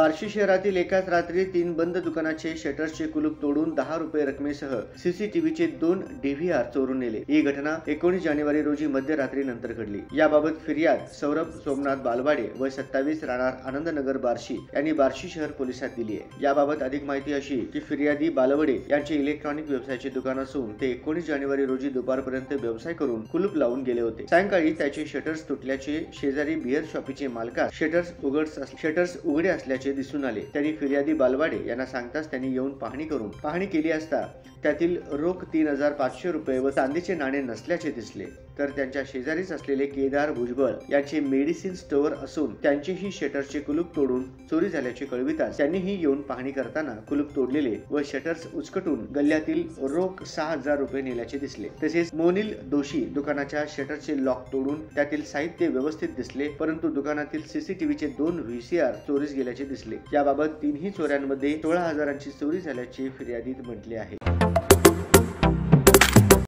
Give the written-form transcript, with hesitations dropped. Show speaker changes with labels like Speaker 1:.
Speaker 1: बार्शी शहरातील एकाच रात्री 3 बंद दुकानाचे शटर्सचे कुलूप तोडून 10 रुपये रकमेसह सीसीटीव्हीचे 2 DVR चोरून नेले। ही घटना 19 जानेवारी रोजी मध्यरात्री नंतर घडली। याबाबत फिर्याद सौरभ सोमनाथ बालवाडे व 27 राहणार आनंदनगर बार्शी यांनी बार्शी शहर पोलिसात दिली आहे। याबाबत अधिक माहिती अशी की फिर्यादी बालवडे यांचे इलेक्ट्रॉनिक व्यवसायाचे दुकान असून ते 19 जानेवारी रोजी दुपारपर्यंत व्यवसाय करून कुलूप लावून गेले होते। सायंकाळी त्याचे शटर्स तुटल्याचे शेजारी बियर शॉपीचे मालकास शटर्स उघडे असल्याचे दिसून आले। त्यांनी फिर्यादी बालवाडे यांना सांगताच त्यांनी येऊन पाहणी केली असता त्यातील रोख 3500 रुपये व चांदीचे नाणे नसल्याचे दिसले। तर त्यांच्या शेजारीच असलेले केदार भुजबळ यांचे मेडिसिन स्टोअर असून त्यांचेही शटर्सचे कुलूप तोडून चोरी झाल्याचे कळविताच त्यांनीही येऊन पाहणी करताना कुलूप तोडलेले व शटर्स उचकटून गल्ल्यातील रोख 6000 रुपये नेल्याचे दिसले। तसेच मोनिल दोशी दुकानाच्या शटरचे लॉक तोडून त्यातील साहित्य व्यवस्थित दिसले, परंतु दुकानातील सीसीटीव्हीचे 2 VCR चोरीस गेल्याचे दिसले। याबाबत 3ही चोऱ्यांमध्ये 16,000ची चोरी झाल्याचे फिर्यादीत म्हटले आहे।